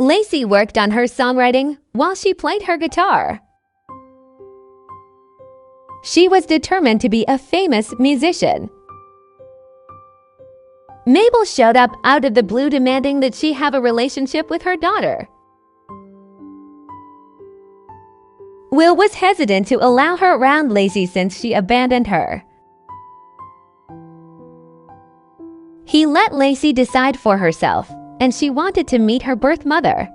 Lacey worked on her songwriting while she played her guitar. She was determined to be a famous musician. Mabel showed up out of the blue demanding that she have a relationship with her daughter. Will was hesitant to allow her around Lacey since she abandoned her. He let Lacey decide for herself, and she wanted to meet her birth mother.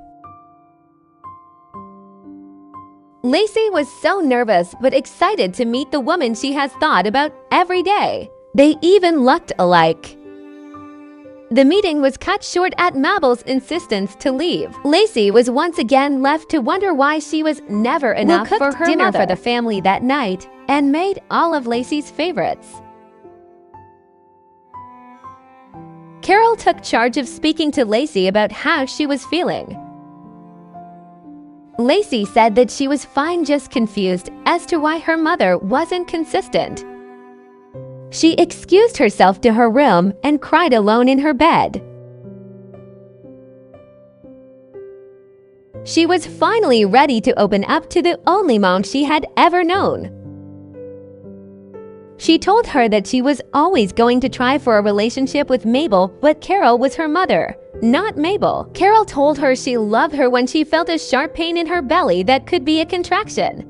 Lacey was so nervous but excited to meet the woman she has thought about every day. They even looked alike. The meeting was cut short at Mabel's insistence to leave. Lacey was once again left to wonder why she was never enough for her dinner for the family that night and made all of Lacey's favorites. Carol took charge of speaking to Lacey about how she was feeling. Lacey said that she was fine, just confused as to why her mother wasn't consistent. She excused herself to her room and cried alone in her bed. She was finally ready to open up to the only mom she had ever known. She told her that she was always going to try for a relationship with Mabel, but Carol was her mother, not Mabel. Carol told her she loved her when she felt a sharp pain in her belly that could be a contraction.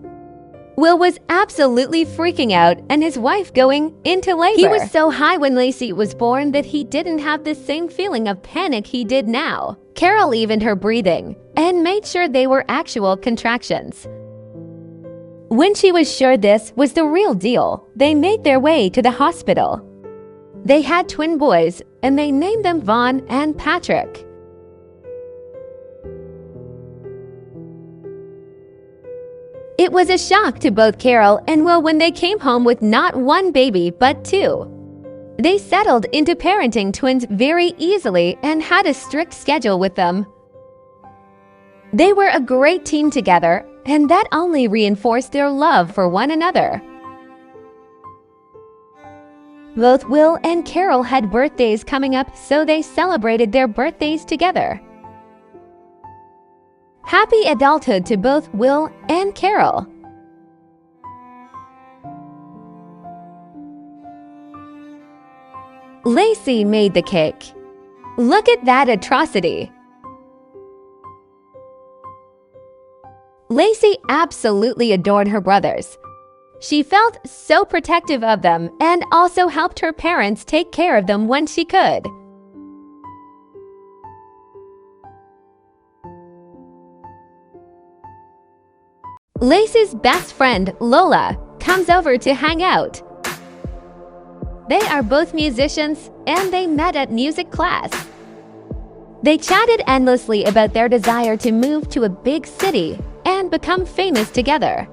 Will was absolutely freaking out and his wife going into labor. He was so high when Lacey was born that he didn't have the same feeling of panic he did now. Carol evened her breathing and made sure they were actual contractions. When she was sure this was the real deal, they made their way to the hospital. They had twin boys and they named them Vaughn and Patrick. It was a shock to both Carol and Will when they came home with not one baby but two. They settled into parenting twins very easily and had a strict schedule with them. They were a great team together, and that only reinforced their love for one another. Both Will and Carol had birthdays coming up, so they celebrated their birthdays together. Happy adulthood to both Will and Carol. Lacey made the cake. Look at that atrocity! Lacey absolutely adored her brothers. She felt so protective of them and also helped her parents take care of them when she could. Lacey's best friend, Lola, comes over to hang out. They are both musicians and they met at music class. They chatted endlessly about their desire to move to a big city and become famous together.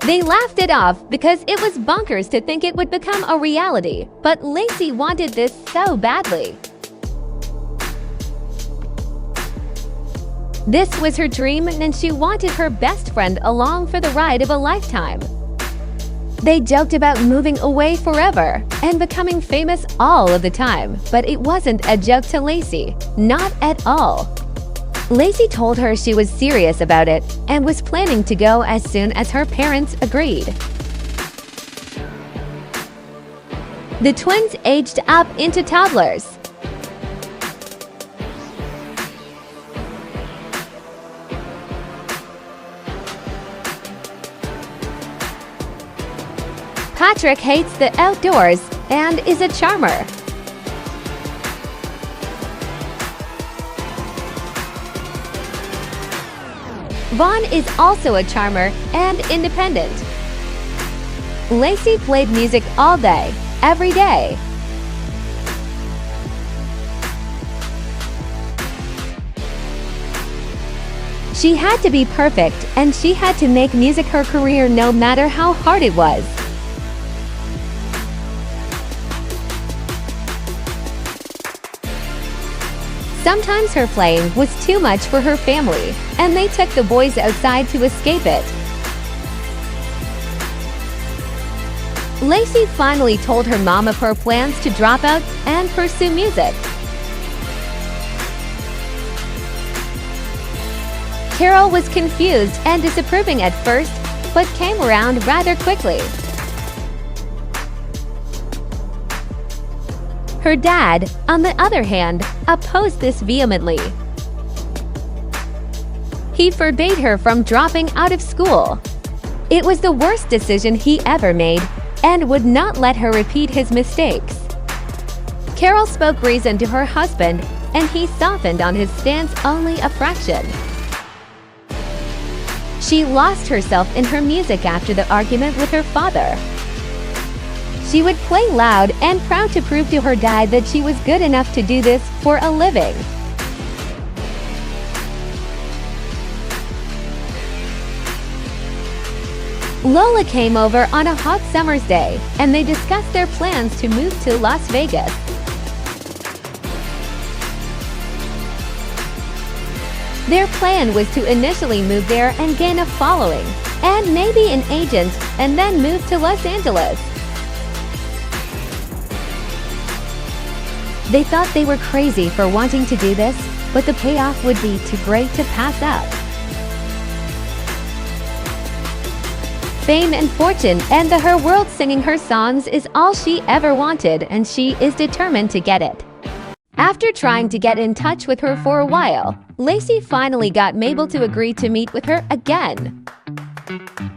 They laughed it off because it was bonkers to think it would become a reality, but Lacey wanted this so badly. This was her dream and she wanted her best friend along for the ride of a lifetime. They joked about moving away forever and becoming famous all of the time, but it wasn't a joke to Lacey, not at all. Lacey told her she was serious about it and was planning to go as soon as her parents agreed. The twins aged up into toddlers. Patrick hates the outdoors and is a charmer. Vaughn is also a charmer and independent. Lacey played music all day, every day. She had to be perfect and she had to make music her career no matter how hard it was. Sometimes her playing was too much for her family, and they took the boys outside to escape it. Lacey finally told her mom of her plans to drop out and pursue music. Carol was confused and disapproving at first, but came around rather quickly. Her dad, on the other hand, opposed this vehemently. He forbade her from dropping out of school. It was the worst decision he ever made and would not let her repeat his mistakes. Carol spoke reason to her husband, and he softened on his stance only a fraction. She lost herself in her music after the argument with her father. She would play loud and proud to prove to her dad that she was good enough to do this for a living. Lola came over on a hot summer's day, and they discussed their plans to move to Las Vegas. Their plan was to initially move there and gain a following, and maybe an agent, and then move to Los Angeles. They thought they were crazy for wanting to do this, but the payoff would be too great to pass up. Fame and fortune and the her world singing her songs is all she ever wanted, and she is determined to get it. After trying to get in touch with her for a while, Lacey finally got Mabel to agree to meet with her again.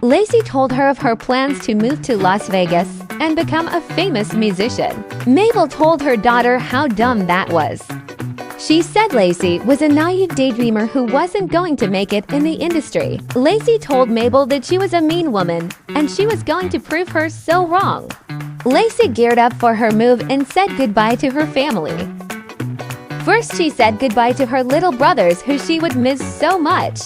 Lacey told her of her plans to move to Las Vegas and become a famous musician. Mabel told her daughter how dumb that was. She said Lacey was a naive daydreamer who wasn't going to make it in the industry. Lacey told Mabel that she was a mean woman, and she was going to prove her so wrong. Lacey geared up for her move and said goodbye to her family. First, she said goodbye to her little brothers who she would miss so much.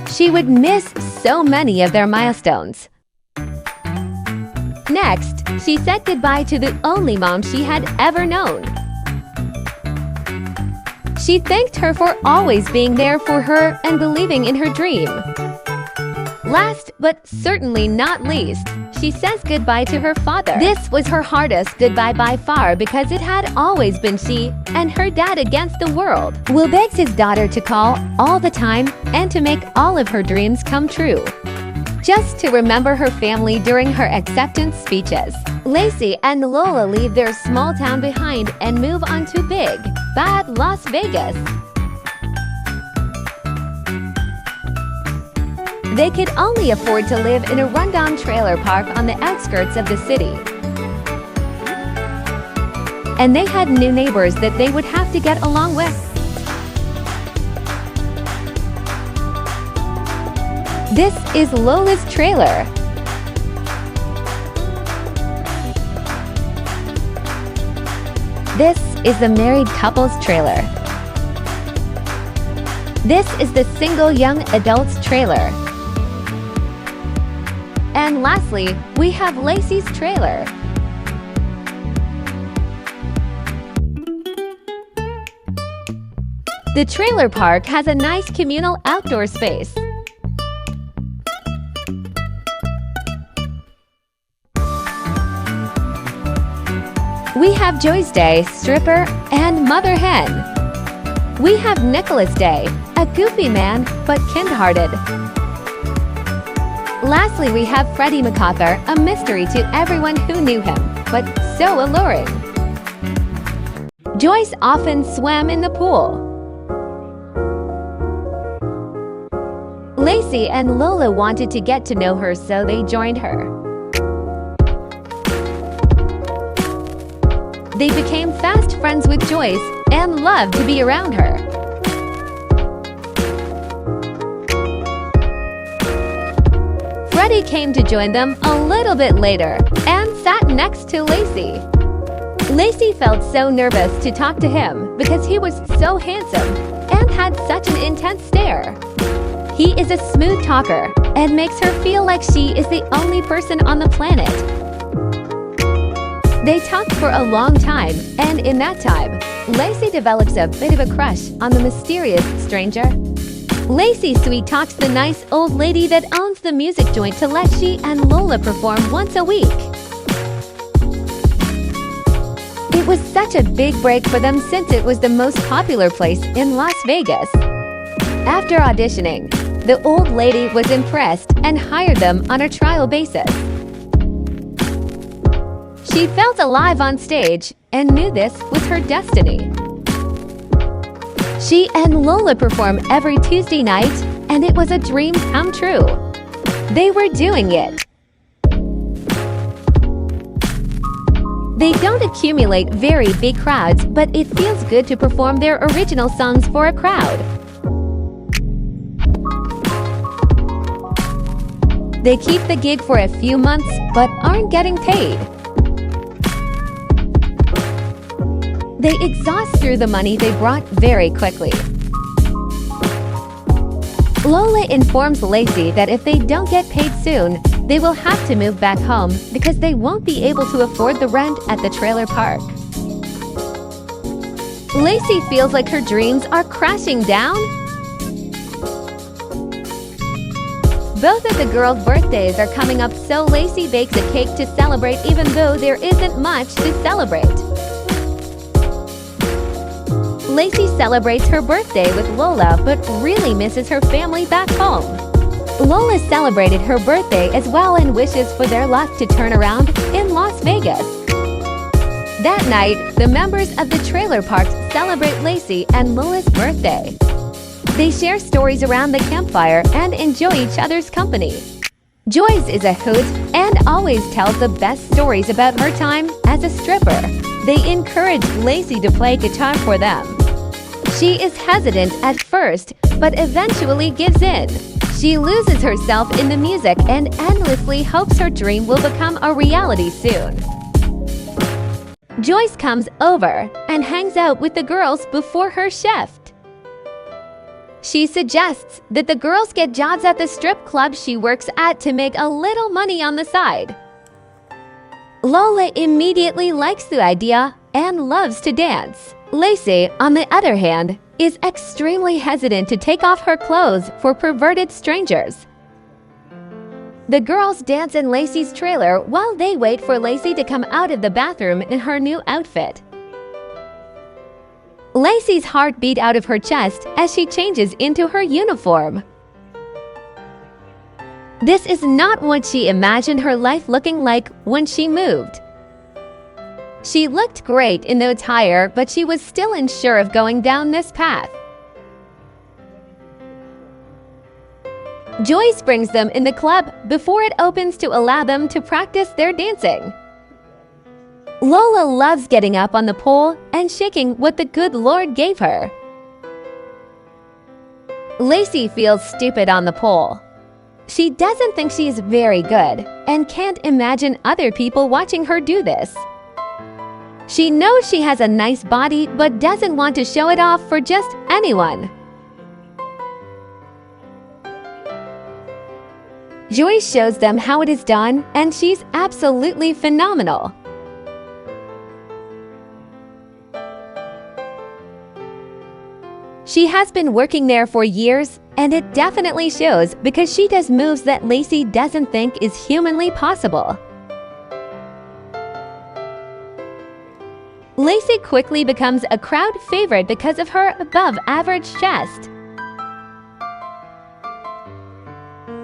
She would miss so many of their milestones. Next, she said goodbye to the only mom she had ever known. She thanked her for always being there for her and believing in her dream. Last, but certainly not least, she says goodbye to her father. This was her hardest goodbye by far because it had always been she and her dad against the world. Will begs his daughter to call all the time and to make all of her dreams come true. Just to remember her family during her acceptance speeches. Lacey and Lola leave their small town behind and move on to big, bad Las Vegas. They could only afford to live in a rundown trailer park on the outskirts of the city. And they had new neighbors that they would have to get along with. This is Lola's trailer. This is the married couple's trailer. This is the single young adult's trailer. And lastly, we have Lacey's trailer. The trailer park has a nice communal outdoor space. We have Joy's Day, stripper, and mother hen. We have Nicholas Day, a goofy man, but kind-hearted. Lastly, we have Freddie MacArthur, a mystery to everyone who knew him, but so alluring. Joyce often swam in the pool. Lacey and Lola wanted to get to know her, so they joined her. They became fast friends with Joyce and loved to be around her. Freddie came to join them a little bit later and sat next to Lacey. Lacey felt so nervous to talk to him because he was so handsome and had such an intense stare. He is a smooth talker and makes her feel like she is the only person on the planet. They talked for a long time, and in that time, Lacey develops a bit of a crush on the mysterious stranger. Lacey sweet-talks the nice old lady that owns the music joint to let she and Lola perform once a week. It was such a big break for them since it was the most popular place in Las Vegas. After auditioning, The old lady was impressed and hired them on a trial basis. She felt alive on stage and knew this was her destiny. She and Lola perform every Tuesday night, and it was a dream come true. They were doing it. They don't accumulate very big crowds, but it feels good to perform their original songs for a crowd. They keep the gig for a few months, but aren't getting paid. They exhaust through the money they brought very quickly. Lola informs Lacey that if they don't get paid soon, they will have to move back home because they won't be able to afford the rent at the trailer park. Lacey feels like her dreams are crashing down. Both of the girls' birthdays are coming up, so Lacey bakes a cake to celebrate even though there isn't much to celebrate. Lacey celebrates her birthday with Lola but really misses her family back home. Lola celebrated her birthday as well and wishes for their luck to turn around in Las Vegas. That night, the members of the trailer park celebrate Lacey and Lola's birthday. They share stories around the campfire and enjoy each other's company. Joyce is a hoot and always tells the best stories about her time as a stripper. They encourage Lacey to play guitar for them. She is hesitant at first, but eventually gives in. She loses herself in the music and endlessly hopes her dream will become a reality soon. Joyce comes over and hangs out with the girls before her shift. She suggests that the girls get jobs at the strip club she works at to make a little money on the side. Lola immediately likes the idea and loves to dance. Lacey, on the other hand, is extremely hesitant to take off her clothes for perverted strangers. The girls dance in Lacey's trailer while they wait for Lacey to come out of the bathroom in her new outfit. Lacey's heart beat out of her chest as she changes into her uniform. This is not what she imagined her life looking like when she moved. She looked great in the attire, but she was still unsure of going down this path. Joyce brings them in the club before it opens to allow them to practice their dancing. Lola loves getting up on the pole and shaking what the good Lord gave her. Lacey feels stupid on the pole. She doesn't think she is very good and can't imagine other people watching her do this. She knows she has a nice body but doesn't want to show it off for just anyone. Joyce shows them how it is done, and she's absolutely phenomenal. She has been working there for years, and it definitely shows because she does moves that Lacey doesn't think is humanly possible. Lacey quickly becomes a crowd favorite because of her above-average chest.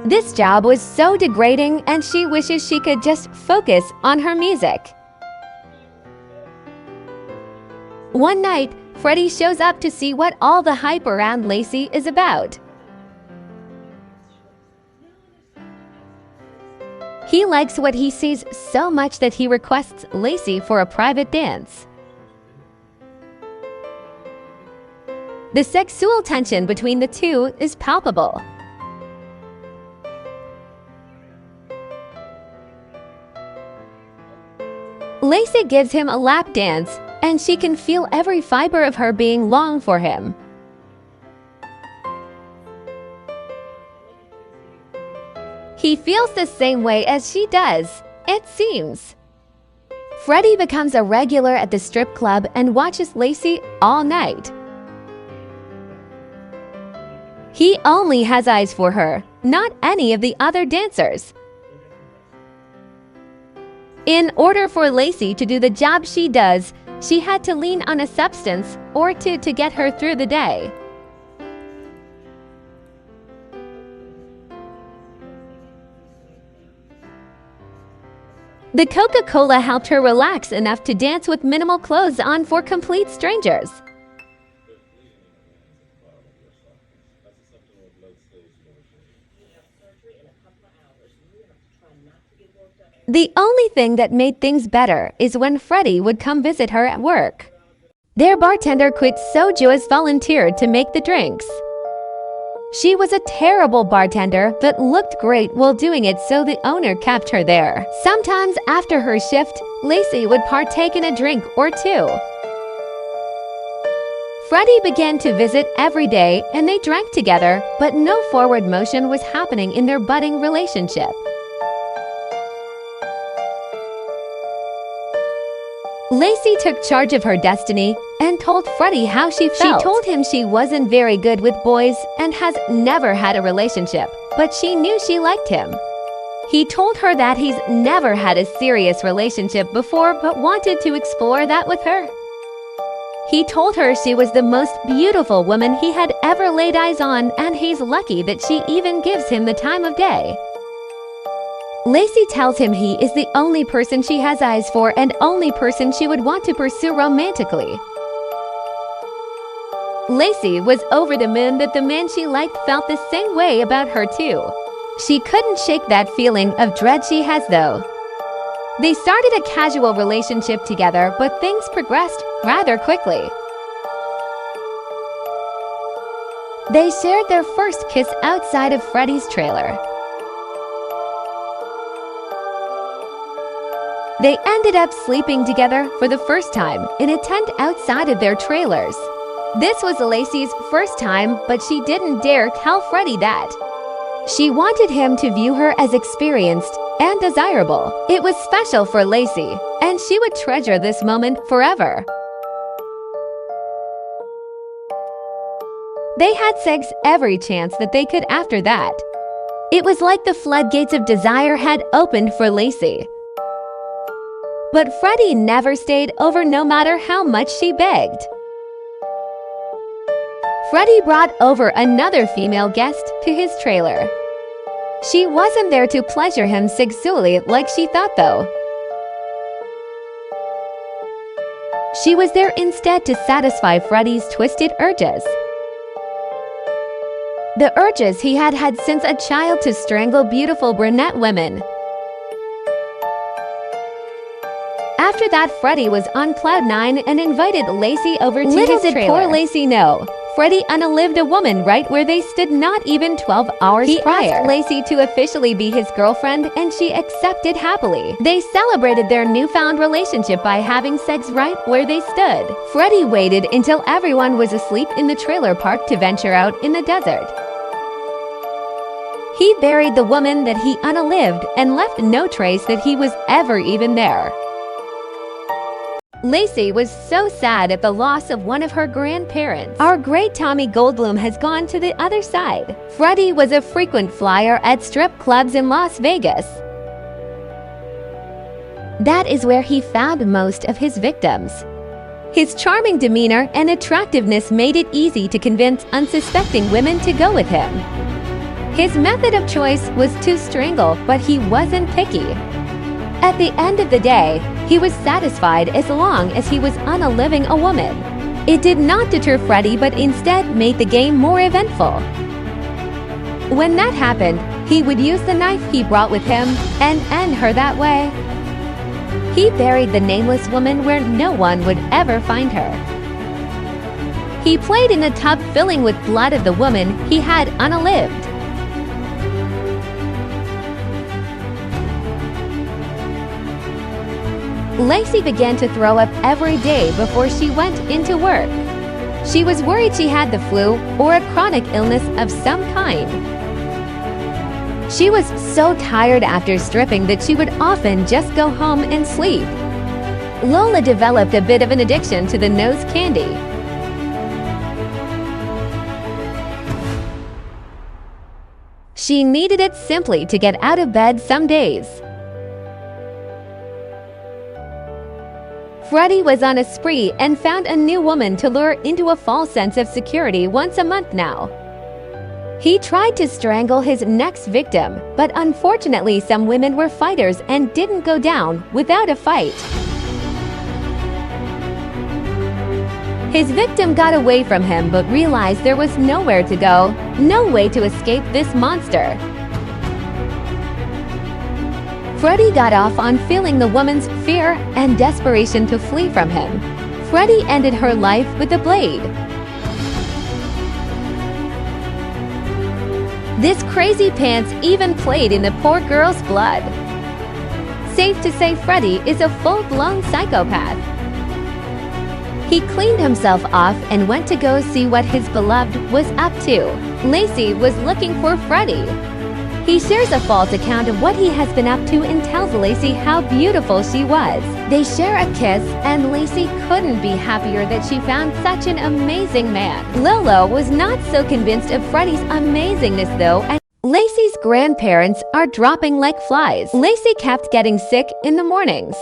This job was so degrading, and she wishes she could just focus on her music. One night, Freddie shows up to see what all the hype around Lacey is about. He likes what he sees so much that he requests Lacey for a private dance. The sexual tension between the two is palpable. Lacey gives him a lap dance, and she can feel every fiber of her being long for him. He feels the same way as she does, it seems. Freddie becomes a regular at the strip club and watches Lacey all night. He only has eyes for her, not any of the other dancers. In order for Lacey to do the job she does, she had to lean on a substance or two to get her through the day. The Coca-Cola helped her relax enough to dance with minimal clothes on for complete strangers. The only thing that made things better is when Freddie would come visit her at work. Their bartender quit soju as volunteered to make the drinks. She was a terrible bartender but looked great while doing it, so the owner kept her there. Sometimes after her shift, Lacey would partake in a drink or two. Freddie began to visit every day and they drank together, but no forward motion was happening in their budding relationship. Lacey took charge of her destiny and told Freddie how she felt. She told him she wasn't very good with boys and has never had a relationship, but she knew she liked him. He told her that he's never had a serious relationship before but wanted to explore that with her. He told her she was the most beautiful woman he had ever laid eyes on, and he's lucky that she even gives him the time of day. Lacey tells him he is the only person she has eyes for and only person she would want to pursue romantically. Lacey was over the moon that the man she liked felt the same way about her too. She couldn't shake that feeling of dread she has though. They started a casual relationship together, but things progressed rather quickly. They shared their first kiss outside of Freddie's trailer. They ended up sleeping together for the first time in a tent outside of their trailers. This was Lacey's first time, but she didn't dare tell Freddie that. She wanted him to view her as experienced and desirable. It was special for Lacey, and she would treasure this moment forever. They had sex every chance that they could after that. It was like the floodgates of desire had opened for Lacey. But Freddie never stayed over no matter how much she begged. Freddie brought over another female guest to his trailer. She wasn't there to pleasure him sexually like she thought though. She was there instead to satisfy Freddie's twisted urges. The urges he had had since a child to strangle beautiful brunette women. After that, Freddie was on cloud nine and invited Lacey over to his trailer. Little did poor Lacey know, Freddie unalived a woman right where they stood not even 12 hours prior. He asked Lacey to officially be his girlfriend and she accepted happily. They celebrated their newfound relationship by having sex right where they stood. Freddie waited until everyone was asleep in the trailer park to venture out in the desert. He buried the woman that he unalived and left no trace that he was ever even there. Lacey was so sad at the loss of one of her grandparents. Our great Tommy Goldblum has gone to the other side. Freddie was a frequent flyer at strip clubs in Las Vegas. That is where he found most of his victims. His charming demeanor and attractiveness made it easy to convince unsuspecting women to go with him. His method of choice was to strangle, but he wasn't picky. At the end of the day, he was satisfied as long as he was unaliving a woman. It did not deter Freddie, but instead made the game more eventful. When that happened, he would use the knife he brought with him and end her that way. He buried the nameless woman where no one would ever find her. He played in a tub filling with blood of the woman he had unalived. Lacey began to throw up every day before she went into work. She was worried she had the flu or a chronic illness of some kind. She was so tired after stripping that she would often just go home and sleep. Lola developed a bit of an addiction to the nose candy. She needed it simply to get out of bed some days. Freddie was on a spree and found a new woman to lure into a false sense of security once a month now. He tried to strangle his next victim, but unfortunately some women were fighters and didn't go down without a fight. His victim got away from him but realized there was nowhere to go, no way to escape this monster. Freddy got off on feeling the woman's fear and desperation to flee from him. Freddy ended her life with a blade. This crazy pants even played in the poor girl's blood. Safe to say Freddy is a full-blown psychopath. He cleaned himself off and went to go see what his beloved was up to. Lacey was looking for Freddy. He shares a false account of what he has been up to and tells Lacey how beautiful she was. They share a kiss, and Lacey couldn't be happier that she found such an amazing man. Lolo was not so convinced of Freddy's amazingness though, and Lacey's grandparents are dropping like flies. Lacey kept getting sick in the mornings.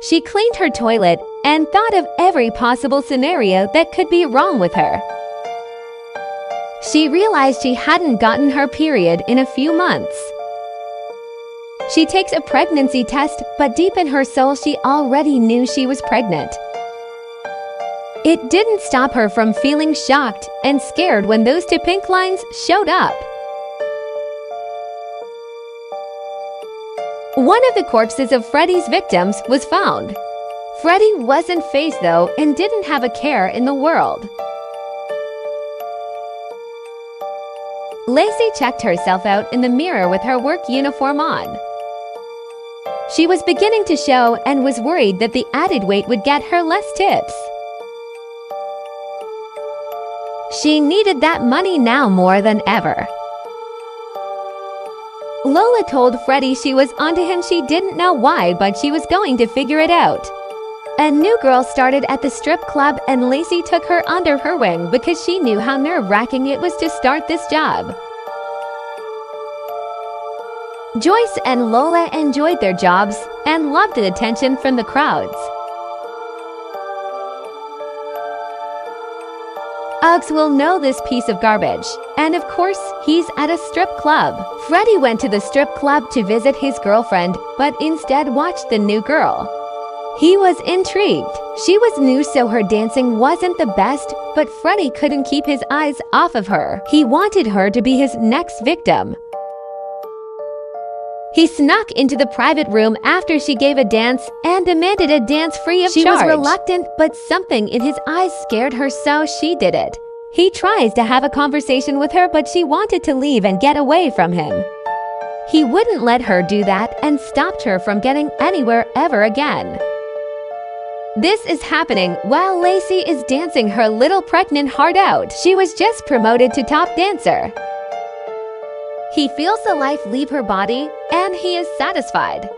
She cleaned her toilet and thought of every possible scenario that could be wrong with her. She realized she hadn't gotten her period in a few months. She takes a pregnancy test, but deep in her soul she already knew she was pregnant. It didn't stop her from feeling shocked and scared when those two pink lines showed up. One of the corpses of Freddy's victims was found. Freddy wasn't fazed though and didn't have a care in the world. Lacey checked herself out in the mirror with her work uniform on. She was beginning to show and was worried that the added weight would get her less tips. She needed that money now more than ever. Lola told Freddy she was onto him. She didn't know why, but she was going to figure it out. A new girl started at the strip club and Lacey took her under her wing because she knew how nerve-wracking it was to start this job. Joyce and Lola enjoyed their jobs and loved the attention from the crowds. Uggs will know this piece of garbage, and of course, he's at a strip club. Freddy went to the strip club to visit his girlfriend, but instead watched the new girl. He was intrigued. She was new, so her dancing wasn't the best, but Freddy couldn't keep his eyes off of her. He wanted her to be his next victim. He snuck into the private room after she gave a dance and demanded a dance free of charge. She was reluctant, but something in his eyes scared her, so she did it. He tries to have a conversation with her, but she wanted to leave and get away from him. He wouldn't let her do that and stopped her from getting anywhere ever again. This is happening while Lacey is dancing her little pregnant heart out. She was just promoted to top dancer. He feels the life leave her body, and he is satisfied.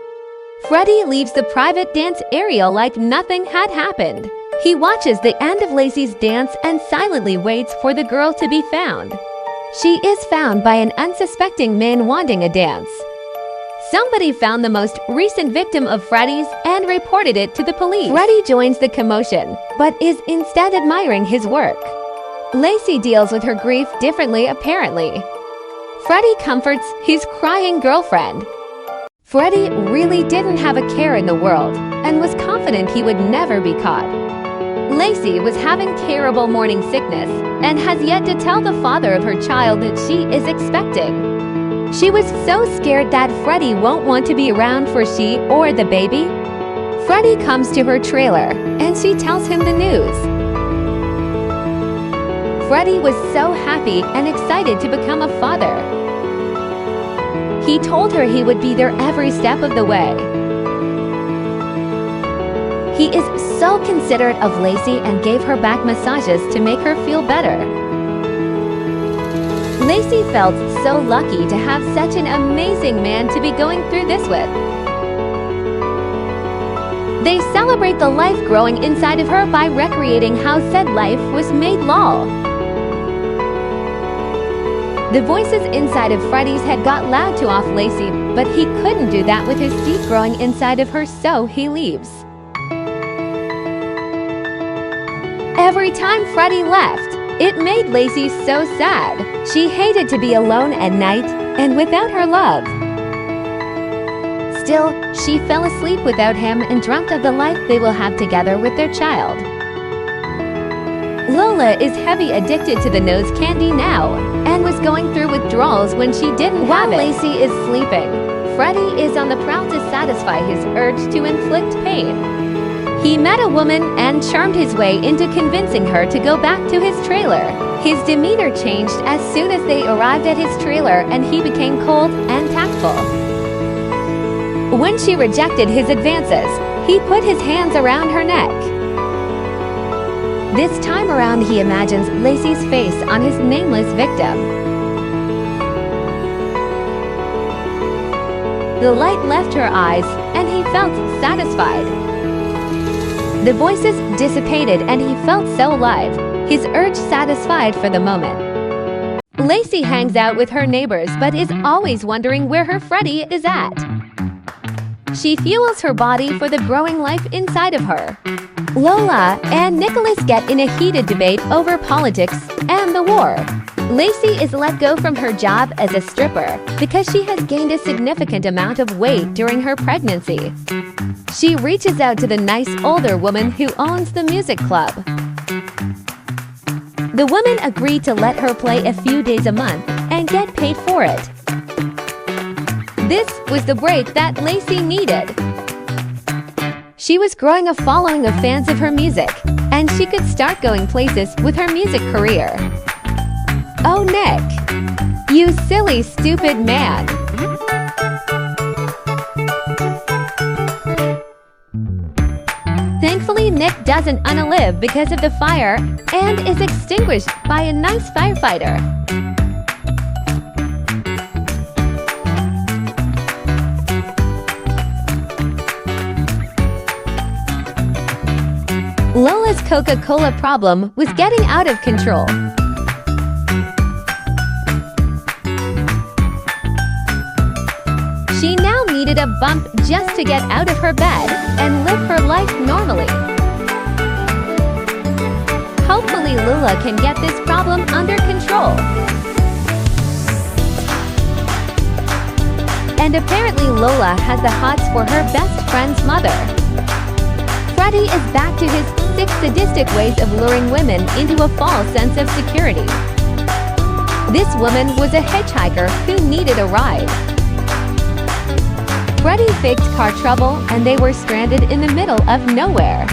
Freddy leaves the private dance area like nothing had happened. He watches the end of Lacey's dance and silently waits for the girl to be found. She is found by an unsuspecting man wanting a dance. Somebody found the most recent victim of Freddy's and reported it to the police. Freddy joins the commotion, but is instead admiring his work. Lacey deals with her grief differently apparently. Freddy comforts his crying girlfriend. Freddy really didn't have a care in the world and was confident he would never be caught. Lacey was having terrible morning sickness and has yet to tell the father of her child that she is expecting. She was so scared that Freddy won't want to be around for she or the baby. Freddy comes to her trailer and she tells him the news. Freddy was so happy and excited to become a father. He told her he would be there every step of the way. He is so considerate of Lacey and gave her back massages to make her feel better. Lacey felt so lucky to have such an amazing man to be going through this with. They celebrate the life growing inside of her by recreating how said life was made law. The voices inside of Freddy's head got loud to off Lacey, but he couldn't do that with his seed growing inside of her, so he leaves. Every time Freddy left, It made Lacey so sad. She hated to be alone at night and without her love. Still, she fell asleep without him and dreamt of the life they will have together with their child. Lola is heavy addicted to the nose candy now and was going through withdrawals when she didn't have it. While Lacey is sleeping, Freddie is on the prowl to satisfy his urge to inflict pain. He met a woman and charmed his way into convincing her to go back to his trailer. His demeanor changed as soon as they arrived at his trailer and he became cold and tactful. When she rejected his advances, he put his hands around her neck. This time around, he imagines Lacey's face on his nameless victim. The light left her eyes, and he felt satisfied. The voices dissipated, and he felt so alive, his urge satisfied for the moment. Lacey hangs out with her neighbors, but is always wondering where her Freddie is at. She fuels her body for the growing life inside of her. Lola and Nicholas get in a heated debate over politics and the war. Lacey is let go from her job as a stripper because she has gained a significant amount of weight during her pregnancy. She reaches out to the nice older woman who owns the music club. The woman agreed to let her play a few days a month and get paid for it. This was the break that Lacey needed. She was growing a following of fans of her music, and she could start going places with her music career. Oh, Nick, you silly, stupid man. Thankfully, Nick doesn't unalive because of the fire and is extinguished by a nice firefighter. Lola's Coca-Cola problem was getting out of control. She now needed a bump just to get out of her bed and live her life normally. Hopefully Lola can get this problem under control. And apparently Lola has the hots for her best friend's mother. Freddie is back to his 6 sadistic ways of luring women into a false sense of security. This woman was a hitchhiker who needed a ride. Freddie faked car trouble and they were stranded in the middle of nowhere.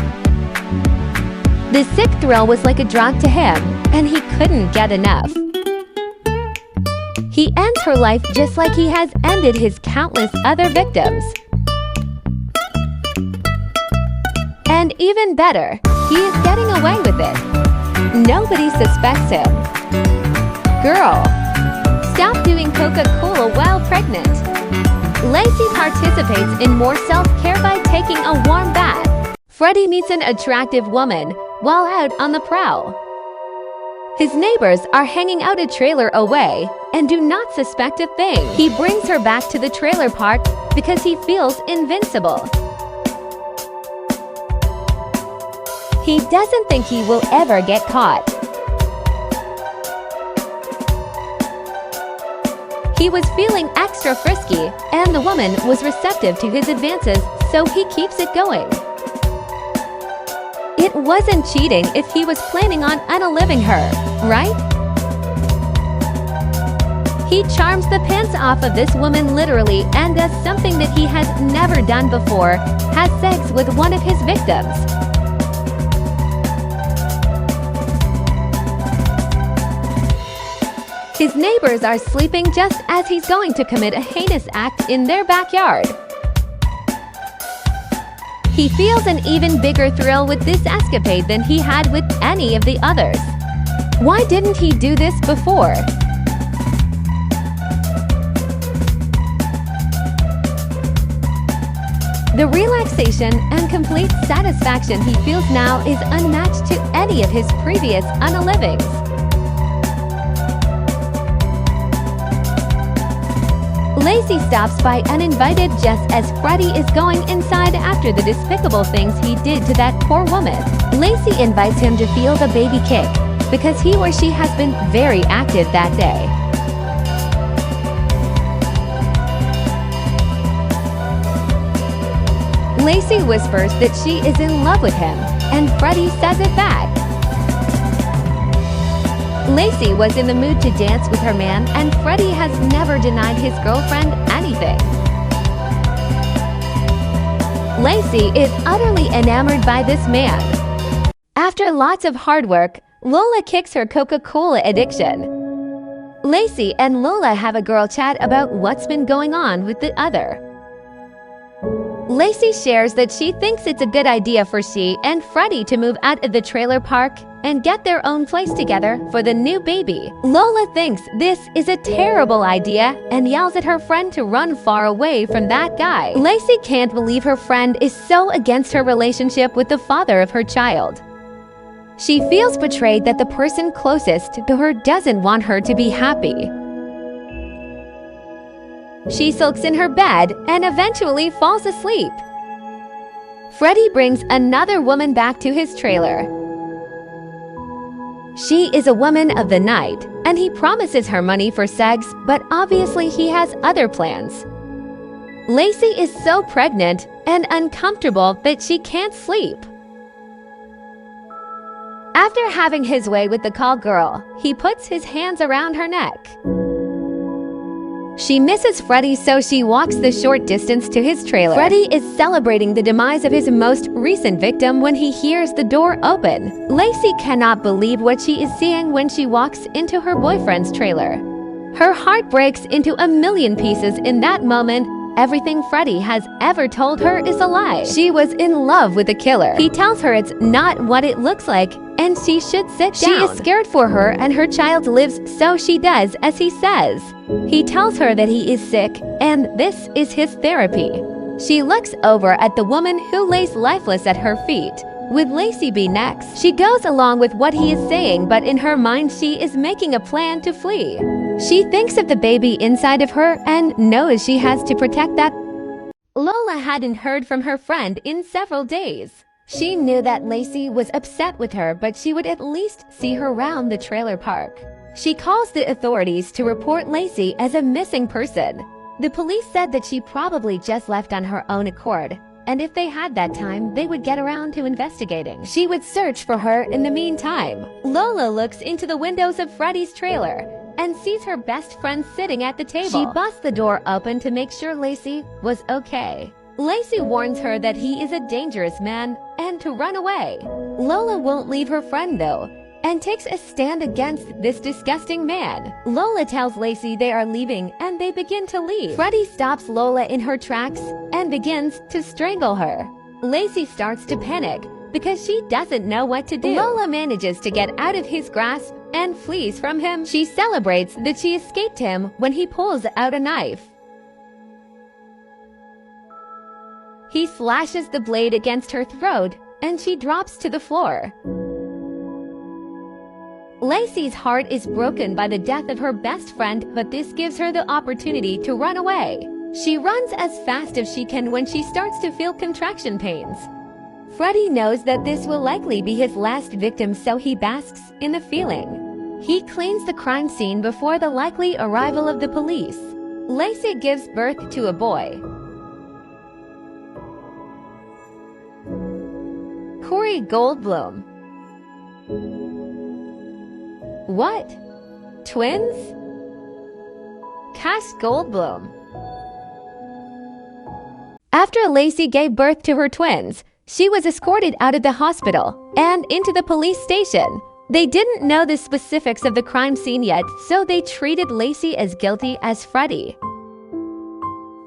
The sick thrill was like a drug to him, and he couldn't get enough. He ends her life just like he has ended his countless other victims. And even better, he is getting away with it. Nobody suspects him. Girl, stop doing Coca-Cola while pregnant. Lacey participates in more self-care by taking a warm bath. Freddie meets an attractive woman while out on the prowl. His neighbors are hanging out a trailer away and do not suspect a thing. He brings her back to the trailer park because he feels invincible. He doesn't think he will ever get caught. He was feeling extra frisky, and the woman was receptive to his advances, so he keeps it going. It wasn't cheating if he was planning on unaliving her, right? He charms the pants off of this woman literally and does something that he has never done before, has sex with one of his victims. His neighbors are sleeping just as he's going to commit a heinous act in their backyard. He feels an even bigger thrill with this escapade than he had with any of the others. Why didn't he do this before? The relaxation and complete satisfaction he feels now is unmatched to any of his previous unalivings. Lacey stops by uninvited just as Freddie is going inside after the despicable things he did to that poor woman. Lacey invites him to feel the baby kick, because he or she has been very active that day. Lacey whispers that she is in love with him, and Freddie says it back. Lacey was in the mood to dance with her man, and Freddie has never denied his girlfriend anything. Lacey is utterly enamored by this man. After lots of hard work, Lola kicks her Coca-Cola addiction. Lacey and Lola have a girl chat about what's been going on with the other. Lacey shares that she thinks it's a good idea for she and Freddie to move out of the trailer park and get their own place together for the new baby. Lola thinks this is a terrible idea and yells at her friend to run far away from that guy. Lacey can't believe her friend is so against her relationship with the father of her child. She feels betrayed that the person closest to her doesn't want her to be happy. She sulks in her bed and eventually falls asleep. Freddie brings another woman back to his trailer. She is a woman of the night, and he promises her money for sex, but obviously he has other plans. Lacey is so pregnant and uncomfortable that she can't sleep. After having his way with the call girl, he puts his hands around her neck. She misses Freddie, so she walks the short distance to his trailer. Freddie is celebrating the demise of his most recent victim when he hears the door open. Lacey cannot believe what she is seeing when she walks into her boyfriend's trailer. Her heart breaks into a million pieces in that moment. Everything Freddie has ever told her is a lie. She was in love with the killer. He tells her it's not what it looks like, and she should sit down. She is scared for her and her child lives, so she does as he says. He tells her that he is sick, and this is his therapy. She looks over at the woman who lays lifeless at her feet. Would Lacey be next? She goes along with what he is saying, but in her mind she is making a plan to flee. She thinks of the baby inside of her and knows she has to protect that. Lola hadn't heard from her friend in several days. She knew that Lacey was upset with her, but she would at least see her round the trailer park. She calls the authorities to report Lacey as a missing person. The police said that she probably just left on her own accord, and if they had that time, they would get around to investigating. She would search for her in the meantime. Lola looks into the windows of Freddie's trailer and sees her best friend sitting at the table. She busts the door open to make sure Lacey was okay. Lacey warns her that he is a dangerous man and to run away. Lola won't leave her friend though, and takes a stand against this disgusting man. Lola tells Lacey they are leaving and they begin to leave. Freddie stops Lola in her tracks and begins to strangle her. Lacey starts to panic because she doesn't know what to do. Lola manages to get out of his grasp and flees from him. She celebrates that she escaped him when he pulls out a knife. He slashes the blade against her throat and she drops to the floor. Lacey's heart is broken by the death of her best friend, but this gives her the opportunity to run away. She runs as fast as she can when she starts to feel contraction pains. Freddie knows that this will likely be his last victim, so he basks in the feeling. He cleans the crime scene before the likely arrival of the police. Lacey gives birth to a boy. Corey Goldblum. What? Twins? Cash Goldblum. After Lacey gave birth to her twins, she was escorted out of the hospital and into the police station. They didn't know the specifics of the crime scene yet, so they treated Lacey as guilty as Freddie.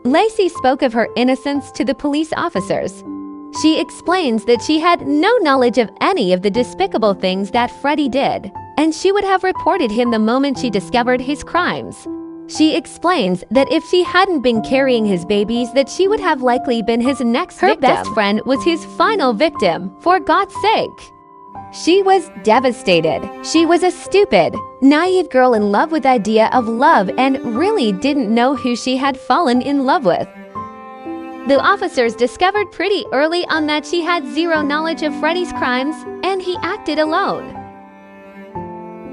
Lacey spoke of her innocence to the police officers. She explains that she had no knowledge of any of the despicable things that Freddie did, and she would have reported him the moment she discovered his crimes. She explains that if she hadn't been carrying his babies, that she would have likely been his next victim. Her best friend was his final victim, for God's sake. She was devastated. She was a stupid, naive girl in love with the idea of love and really didn't know who she had fallen in love with. The officers discovered pretty early on that she had zero knowledge of Freddie's crimes, and he acted alone.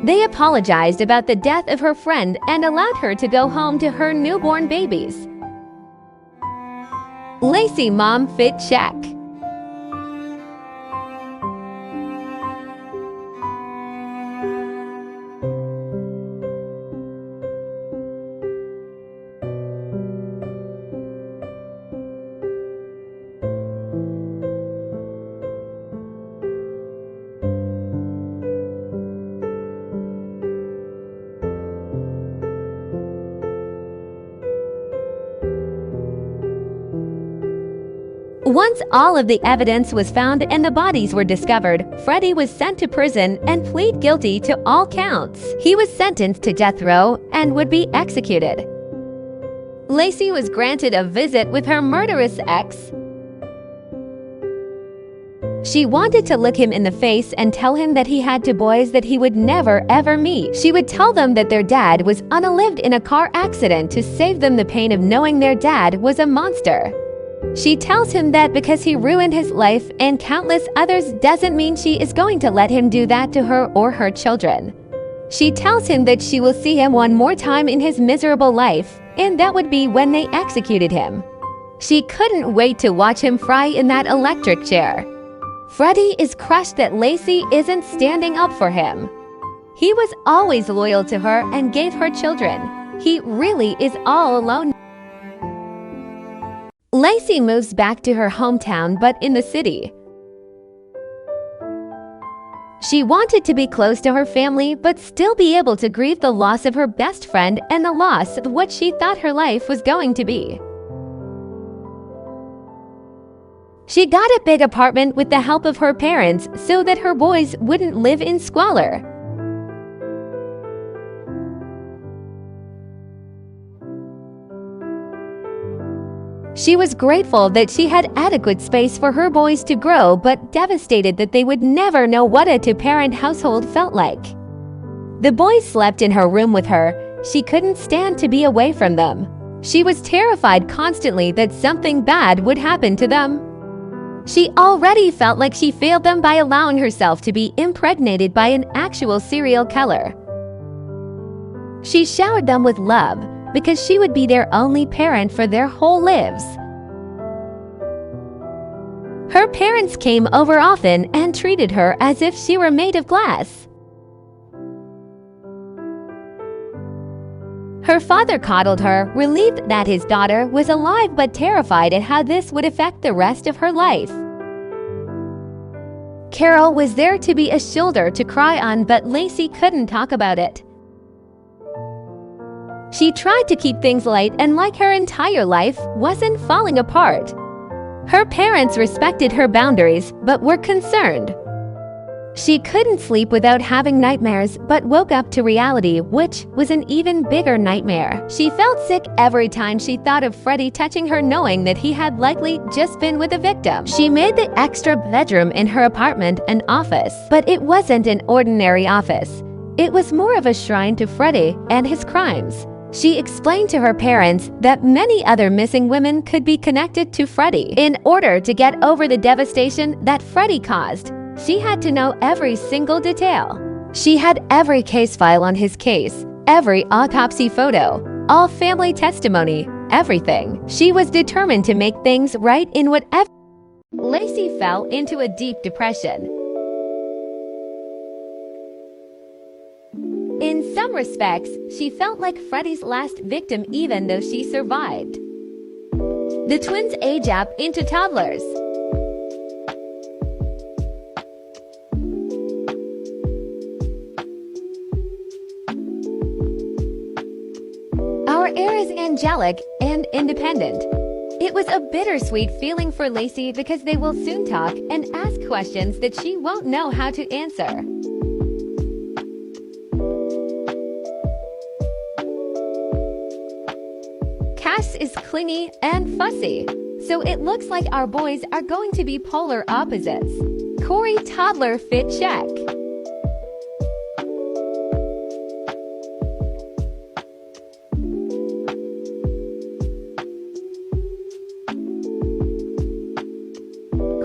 They apologized about the death of her friend and allowed her to go home to her newborn babies. Lacey mom fit check. Once all of the evidence was found and the bodies were discovered, Freddie was sent to prison and pleaded guilty to all counts. He was sentenced to death row and would be executed. Lacey was granted a visit with her murderous ex. She wanted to look him in the face and tell him that he had two boys that he would never ever meet. She would tell them that their dad was unalived in a car accident to save them the pain of knowing their dad was a monster. She tells him that because he ruined his life and countless others doesn't mean she is going to let him do that to her or her children. She tells him that she will see him one more time in his miserable life, and that would be when they executed him. She couldn't wait to watch him fry in that electric chair. Freddie is crushed that Lacey isn't standing up for him. He was always loyal to her and gave her children. He really is all alone. Lacey moves back to her hometown, but in the city. She wanted to be close to her family, but still be able to grieve the loss of her best friend and the loss of what she thought her life was going to be. She got a big apartment with the help of her parents so that her boys wouldn't live in squalor. She was grateful that she had adequate space for her boys to grow, but devastated that they would never know what a two-parent household felt like. The boys slept in her room with her. She couldn't stand to be away from them. She was terrified constantly that something bad would happen to them. She already felt like she failed them by allowing herself to be impregnated by an actual serial killer. She showered them with love, because she would be their only parent for their whole lives. Her parents came over often and treated her as if she were made of glass. Her father coddled her, relieved that his daughter was alive but terrified at how this would affect the rest of her life. Carol was there to be a shoulder to cry on, but Lacey couldn't talk about it. She tried to keep things light and, like her entire life, wasn't falling apart. Her parents respected her boundaries but were concerned. She couldn't sleep without having nightmares but woke up to reality, which was an even bigger nightmare. She felt sick every time she thought of Freddie touching her, knowing that he had likely just been with a victim. She made the extra bedroom in her apartment an office, but it wasn't an ordinary office. It was more of a shrine to Freddie and his crimes. She explained to her parents that many other missing women could be connected to Freddie. In order to get over the devastation that Freddie caused, she had to know every single detail. She had every case file on his case, every autopsy photo, all family testimony, everything. She was determined to make things right in whatever. Lacey fell into a deep depression. In some respects, she felt like Freddie's last victim even though she survived. The twins age up into toddlers. Our heir is angelic and independent. It was a bittersweet feeling for Lacey because they will soon talk and ask questions that she won't know how to answer. Cass is clingy and fussy, so it looks like our boys are going to be polar opposites. Corey toddler fit check.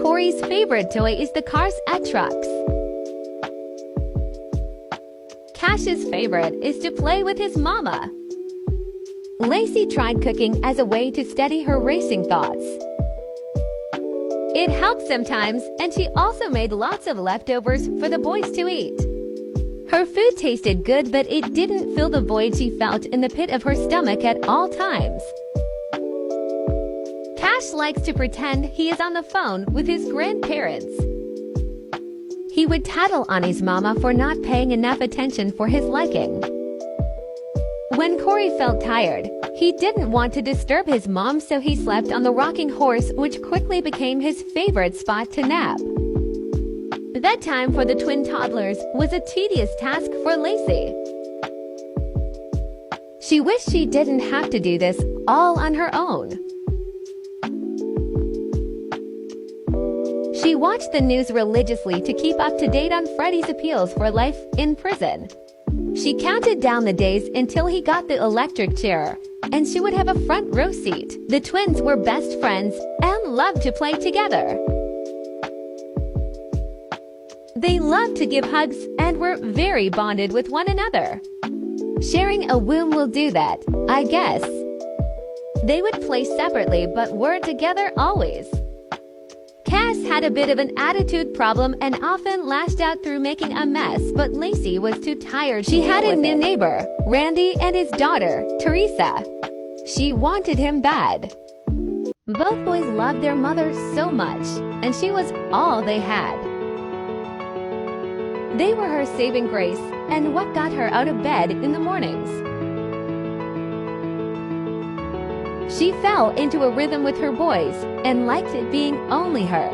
Corey's favorite toy is the cars at trucks. Cash Cash's favorite is to play with his mama. Lacey tried cooking as a way to steady her racing thoughts. It helped sometimes, and she also made lots of leftovers for the boys to eat. Her food tasted good, but it didn't fill the void she felt in the pit of her stomach at all times. Cash likes to pretend he is on the phone with his grandparents. He would tattle on his mama for not paying enough attention for his liking. When Corey felt tired, he didn't want to disturb his mom, so he slept on the rocking horse, which quickly became his favorite spot to nap. Bedtime for the twin toddlers was a tedious task for Lacey. She wished she didn't have to do this all on her own. She watched the news religiously to keep up to date on Freddie's appeals for life in prison. She counted down the days until he got the electric chair, and she would have a front row seat. The twins were best friends and loved to play together. They loved to give hugs and were very bonded with one another. Sharing a womb will do that, I guess. They would play separately but were together always. Cass had a bit of an attitude problem and often lashed out through making a mess, but Lacey was too tired to deal with it. She had a new neighbor, Randy, and his daughter, Teresa. She wanted him bad. Both boys loved their mother so much, and she was all they had. They were her saving grace and what got her out of bed in the mornings. She fell into a rhythm with her boys and liked it being only her.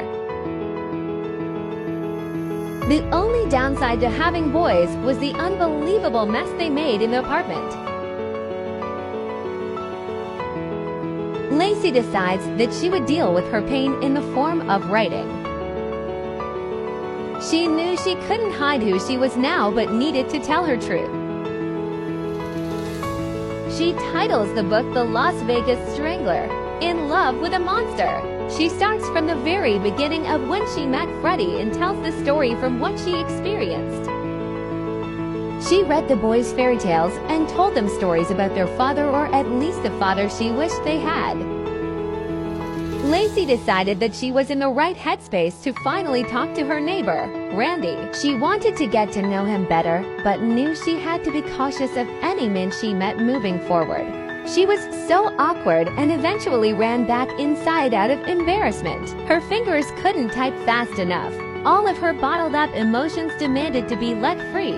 The only downside to having boys was the unbelievable mess they made in the apartment. Lacey decides that she would deal with her pain in the form of writing. She knew she couldn't hide who she was now but needed to tell her truth. She titles the book The Las Vegas Strangler, In Love with a Monster. She starts from the very beginning of when she met Freddie and tells the story from what she experienced. She read the boys fairy tales and told them stories about their father, or at least the father she wished they had. Lacey decided that she was in the right headspace to finally talk to her neighbor, Randy. She wanted to get to know him better, but knew she had to be cautious of any men she met moving forward. She was so awkward and eventually ran back inside out of embarrassment. Her fingers couldn't type fast enough. All of her bottled-up emotions demanded to be let free.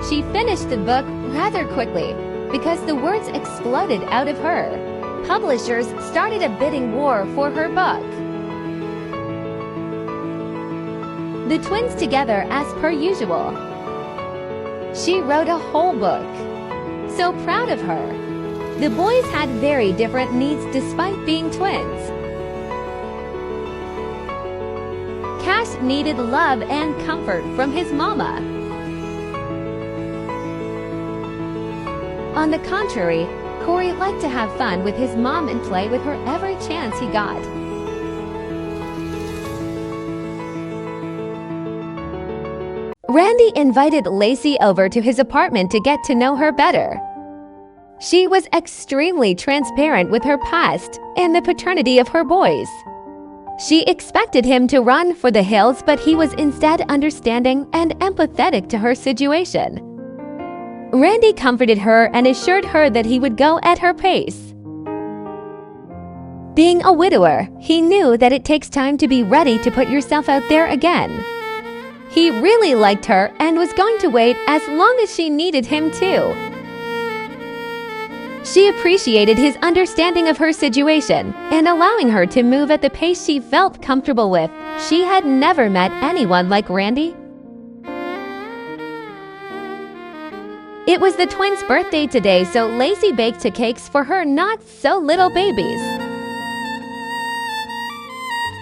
She finished the book rather quickly because the words exploded out of her. Publishers started a bidding war for her book. The twins together as per usual. She wrote a whole book. So proud of her. The boys had very different needs despite being twins. Cash needed love and comfort from his mama. On the contrary, Corey liked to have fun with his mom and play with her every chance he got. Randy invited Lacey over to his apartment to get to know her better. She was extremely transparent with her past and the paternity of her boys. She expected him to run for the hills, but he was instead understanding and empathetic to her situation. Randy comforted her and assured her that he would go at her pace. Being a widower, he knew that it takes time to be ready to put yourself out there again. He really liked her and was going to wait as long as she needed him to. She appreciated his understanding of her situation and allowing her to move at the pace she felt comfortable with. She had never met anyone like Randy. It was the twins' birthday today, so Lacey baked two cakes for her not-so-little babies.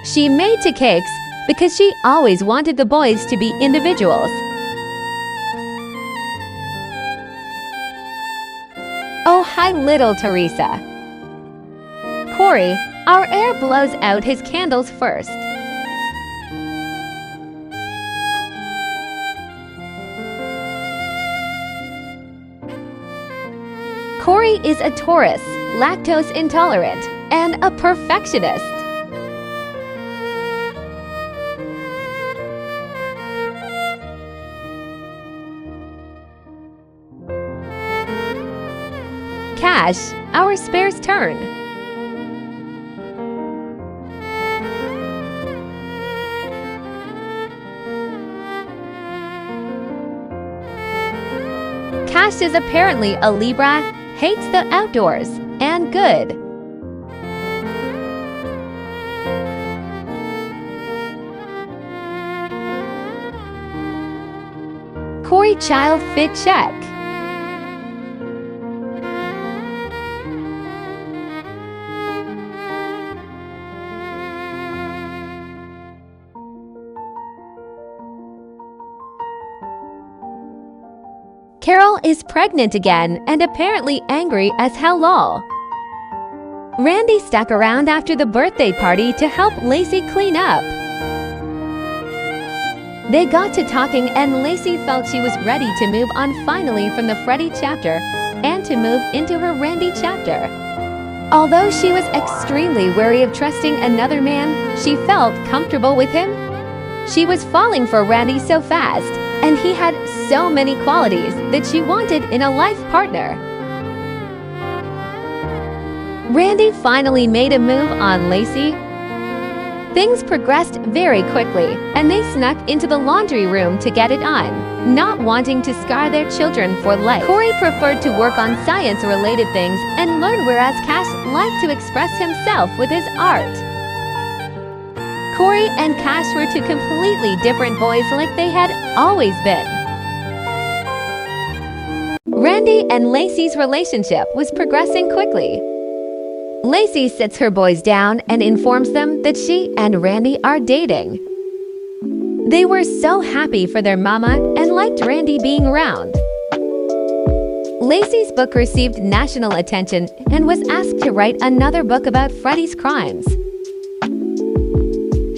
She made two cakes because she always wanted the boys to be individuals. Oh, hi, little Teresa. Corey, our air blows out his candles first. Corey is a Taurus, lactose intolerant, and a perfectionist. Cash, our spare's turn. Cash is apparently a Libra, hates the outdoors, and good. Corey child fit check. Carol is pregnant again and apparently angry as hell lol. Randy stuck around after the birthday party to help Lacey clean up. They got to talking and Lacey felt she was ready to move on finally from the Freddie chapter and to move into her Randy chapter. Although she was extremely wary of trusting another man, she felt comfortable with him. She was falling for Randy so fast, and he had so many qualities that she wanted in a life partner. Randy finally made a move on Lacey. Things progressed very quickly, and they snuck into the laundry room to get it on, not wanting to scar their children for life. Corey preferred to work on science-related things and learn, whereas Cash liked to express himself with his art. Corey and Cash were two completely different boys like they had always been. Randy and Lacey's relationship was progressing quickly. Lacey sits her boys down and informs them that she and Randy are dating. They were so happy for their mama and liked Randy being around. Lacey's book received national attention and was asked to write another book about Freddie's crimes.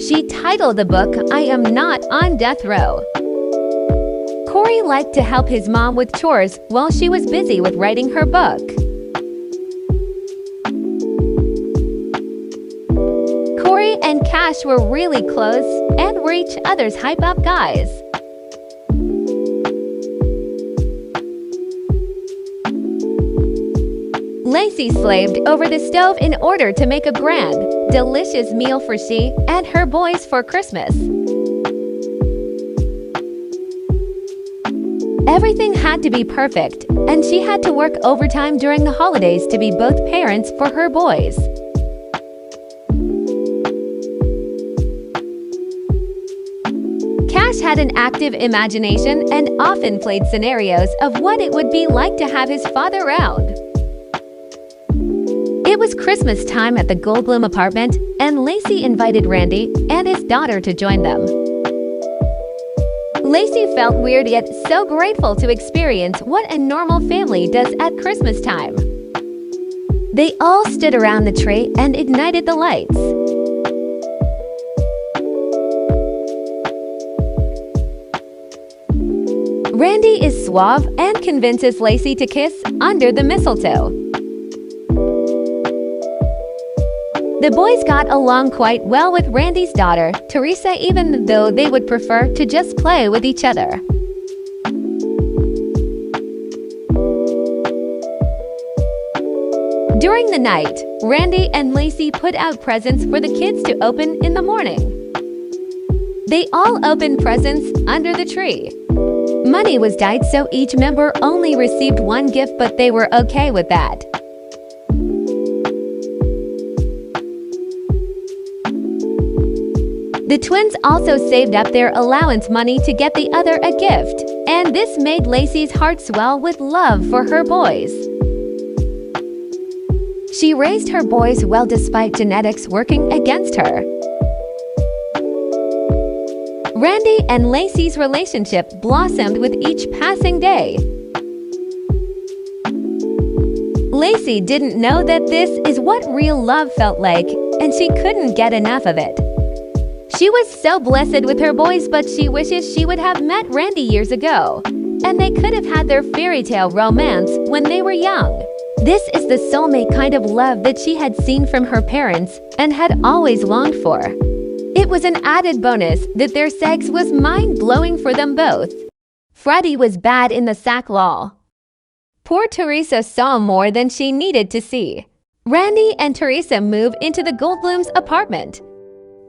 She titled the book, "I Am Not on Death Row." Corey liked to help his mom with chores while she was busy with writing her book. Corey and Cash were really close and were each other's hype-up guys. Lacey slaved over the stove in order to make a grand, delicious meal for she and her boys for Christmas. Everything had to be perfect, and she had to work overtime during the holidays to be both parents for her boys. Cash had an active imagination and often played scenarios of what it would be like to have his father around. It was Christmas time at the Goldblum apartment, and Lacey invited Randy and his daughter to join them. Lacey felt weird yet so grateful to experience what a normal family does at Christmas time. They all stood around the tree and ignited the lights. Randy is suave and convinces Lacey to kiss under the mistletoe. The boys got along quite well with Randy's daughter, Teresa, even though they would prefer to just play with each other. During the night, Randy and Lacey put out presents for the kids to open in the morning. They all opened presents under the tree. Money was tight, so each member only received one gift, but they were okay with that. The twins also saved up their allowance money to get the other a gift, and this made Lacey's heart swell with love for her boys. She raised her boys well despite genetics working against her. Randy and Lacey's relationship blossomed with each passing day. Lacey didn't know that this is what real love felt like, and she couldn't get enough of it. She was so blessed with her boys, but she wishes she would have met Randy years ago, and they could have had their fairy tale romance when they were young. This is the soulmate kind of love that she had seen from her parents and had always longed for. It was an added bonus that their sex was mind-blowing for them both. Freddie was bad in the sack lol. Poor Teresa saw more than she needed to see. Randy and Teresa move into the Goldblum's apartment.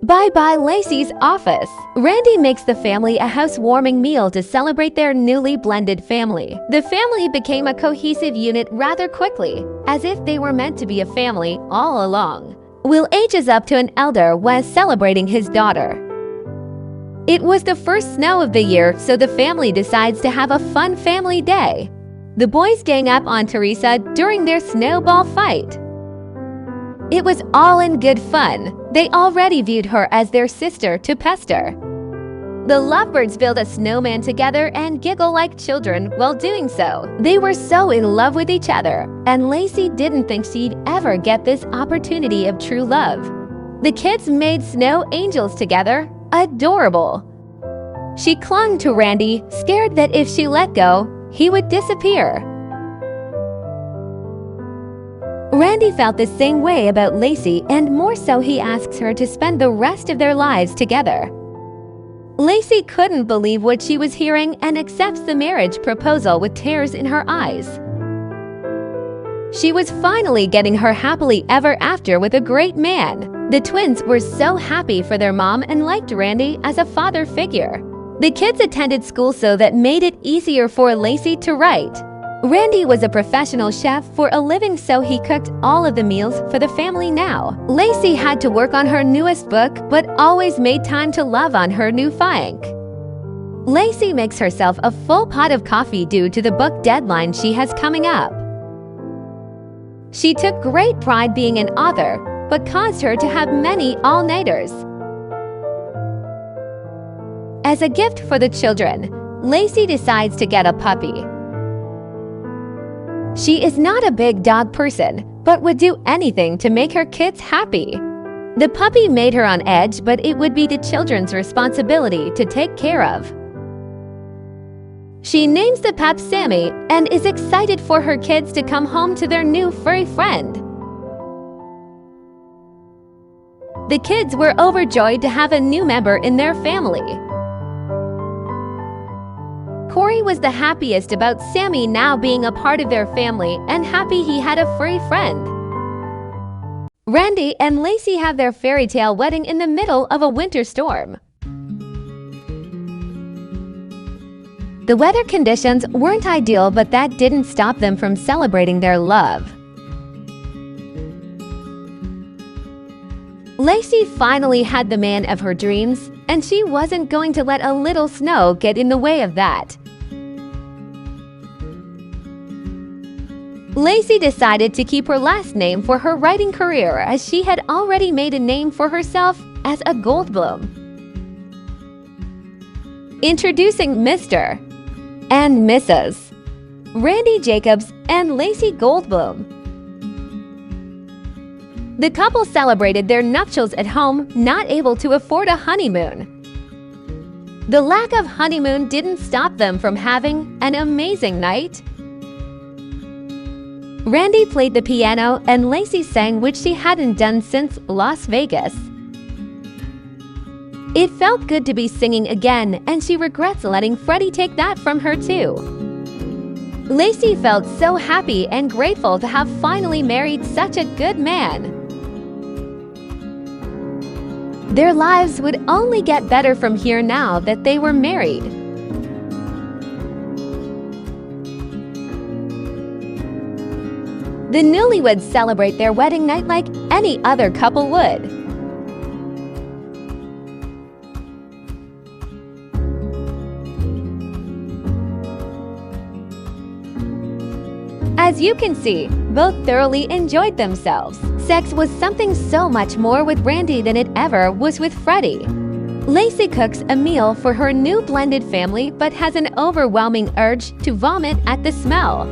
Bye-bye Lacey's office. Randy makes the family a housewarming meal to celebrate their newly blended family. The family became a cohesive unit rather quickly, as if they were meant to be a family all along. Will ages up to an elder while celebrating his daughter. It was the first snow of the year, so the family decides to have a fun family day. The boys gang up on Teresa during their snowball fight. It was all in good fun. They already viewed her as their sister to pester. The lovebirds build a snowman together and giggle like children while doing so. They were so in love with each other, and Lacey didn't think she'd ever get this opportunity of true love. The kids made snow angels together. Adorable. She clung to Randy, scared that if she let go, he would disappear. Randy felt the same way about Lacey, and more so he asks her to spend the rest of their lives together. Lacey couldn't believe what she was hearing and accepts the marriage proposal with tears in her eyes. She was finally getting her happily ever after with a great man. The twins were so happy for their mom and liked Randy as a father figure. The kids attended school, so that made it easier for Lacey to write. Randy was a professional chef for a living, so he cooked all of the meals for the family now. Lacey had to work on her newest book, but always made time to love on her new fiancé. Lacey makes herself a full pot of coffee due to the book deadline she has coming up. She took great pride being an author, but caused her to have many all-nighters. As a gift for the children, Lacey decides to get a puppy. She is not a big dog person, but would do anything to make her kids happy. The puppy made her on edge, but it would be the children's responsibility to take care of. She names the pup Sammy and is excited for her kids to come home to their new furry friend. The kids were overjoyed to have a new member in their family. Corey was the happiest about Sammy now being a part of their family and happy he had a furry friend. Randy and Lacey have their fairy tale wedding in the middle of a winter storm. The weather conditions weren't ideal, but that didn't stop them from celebrating their love. Lacey finally had the man of her dreams, and she wasn't going to let a little snow get in the way of that. Lacey decided to keep her last name for her writing career, as she had already made a name for herself as a Goldblum. Introducing Mr. and Mrs. Randy Jacobs and Lacey Goldblum. The couple celebrated their nuptials at home, not able to afford a honeymoon. The lack of honeymoon didn't stop them from having an amazing night. Randy played the piano and Lacey sang, which she hadn't done since Las Vegas. It felt good to be singing again, and she regrets letting Freddie take that from her too. Lacey felt so happy and grateful to have finally married such a good man. Their lives would only get better from here now that they were married. The newlyweds celebrate their wedding night like any other couple would. As you can see, both thoroughly enjoyed themselves. Sex was something so much more with Randy than it ever was with Freddie. Lacey cooks a meal for her new blended family, but has an overwhelming urge to vomit at the smell.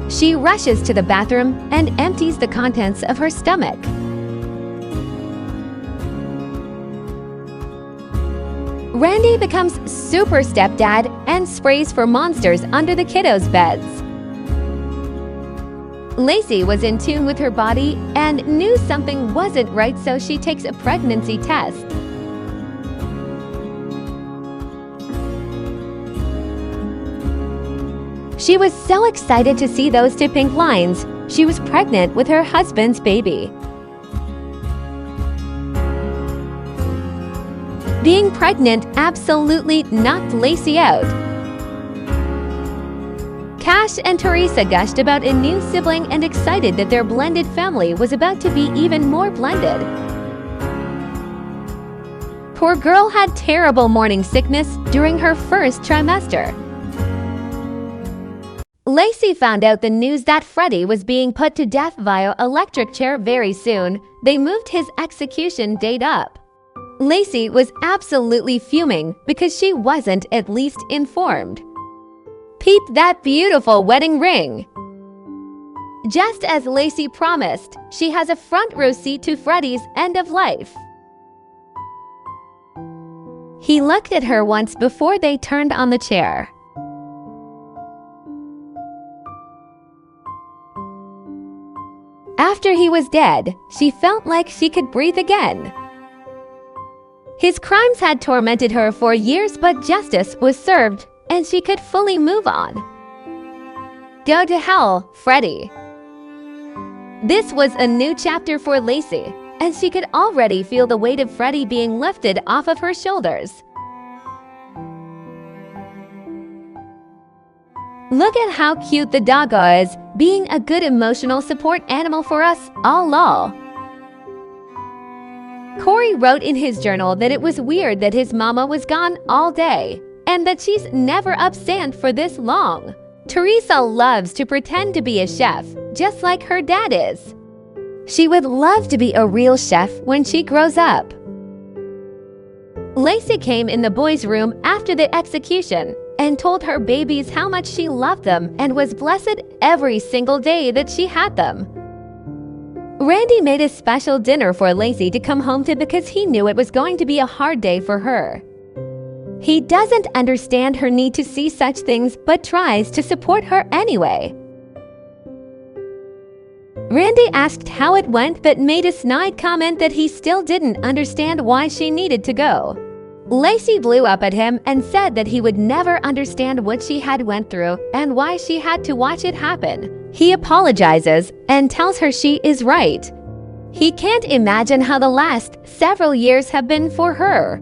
She rushes to the bathroom and empties the contents of her stomach. Randy becomes super stepdad and sprays for monsters under the kiddos' beds. Lacey was in tune with her body and knew something wasn't right, so she takes a pregnancy test. She was so excited to see those two pink lines. She was pregnant with her husband's baby. Being pregnant absolutely knocked Lacey out. Cash and Teresa gushed about a new sibling and excited that their blended family was about to be even more blended. Poor girl had terrible morning sickness during her first trimester. Lacey found out the news that Freddie was being put to death via electric chair very soon. They moved his execution date up. Lacey was absolutely fuming because she wasn't at least informed. Peep that beautiful wedding ring! Just as Lacey promised, she has a front row seat to Freddie's end of life. He looked at her once before they turned on the chair. After he was dead, she felt like she could breathe again. His crimes had tormented her for years, but justice was served and she could fully move on. Go to hell, Freddie. This was a new chapter for Lacey, and she could already feel the weight of Freddie being lifted off of her shoulders. Look at how cute the doggo is, being a good emotional support animal for us all lol. Corey wrote in his journal that it was weird that his mama was gone all day and that she's never upstand for this long. Teresa loves to pretend to be a chef, just like her dad is. She would love to be a real chef when she grows up. Lacey came in the boys' room after the execution and told her babies how much she loved them and was blessed every single day that she had them. Randy made a special dinner for Lacey to come home to because he knew it was going to be a hard day for her. He doesn't understand her need to see such things but tries to support her anyway. Randy asked how it went but made a snide comment that he still didn't understand why she needed to go. Lacey blew up at him and said that he would never understand what she had went through and why she had to watch it happen. He apologizes and tells her she is right. He can't imagine how the last several years have been for her.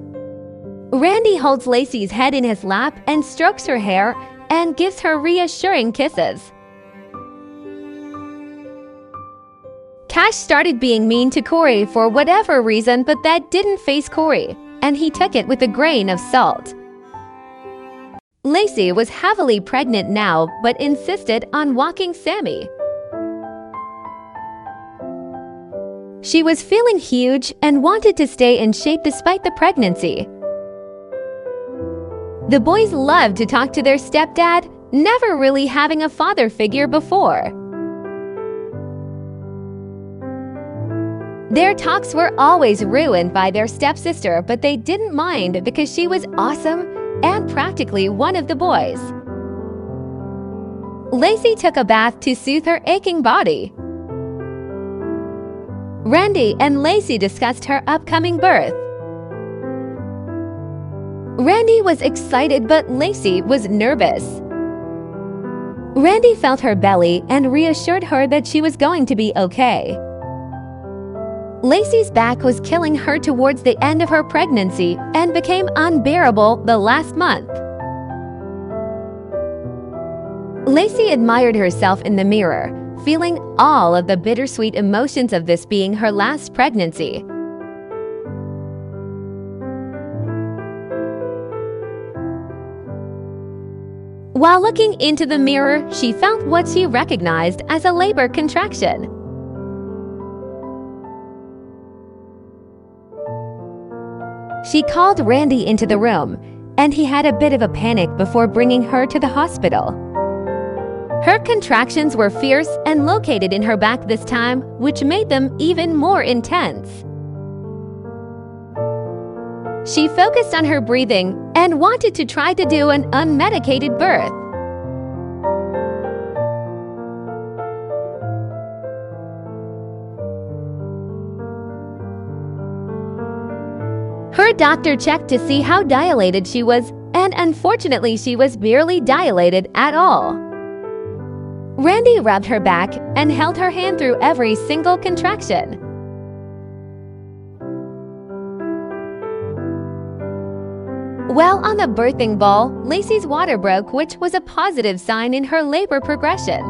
Randy holds Lacey's head in his lap and strokes her hair and gives her reassuring kisses. Cash started being mean to Corey for whatever reason, but that didn't faze Corey, and he took it with a grain of salt. Lacey was heavily pregnant now, but insisted on walking Sammy. She was feeling huge and wanted to stay in shape despite the pregnancy. The boys loved to talk to their stepdad, never really having a father figure before. Their talks were always ruined by their stepsister, but they didn't mind because she was awesome and practically one of the boys. Lacey took a bath to soothe her aching body. Randy and Lacey discussed her upcoming birth. Randy was excited, but Lacey was nervous. Randy felt her belly and reassured her that she was going to be okay. Lacey's back was killing her towards the end of her pregnancy and became unbearable the last month. Lacey admired herself in the mirror, feeling all of the bittersweet emotions of this being her last pregnancy. While looking into the mirror, she felt what she recognized as a labor contraction. She called Randy into the room, and he had a bit of a panic before bringing her to the hospital. Her contractions were fierce and located in her back this time, which made them even more intense. She focused on her breathing and wanted to try to do an unmedicated birth. Her doctor checked to see how dilated she was, and unfortunately she was barely dilated at all. Randy rubbed her back and held her hand through every single contraction. While on the birthing ball, Lacey's water broke, which was a positive sign in her labor progression.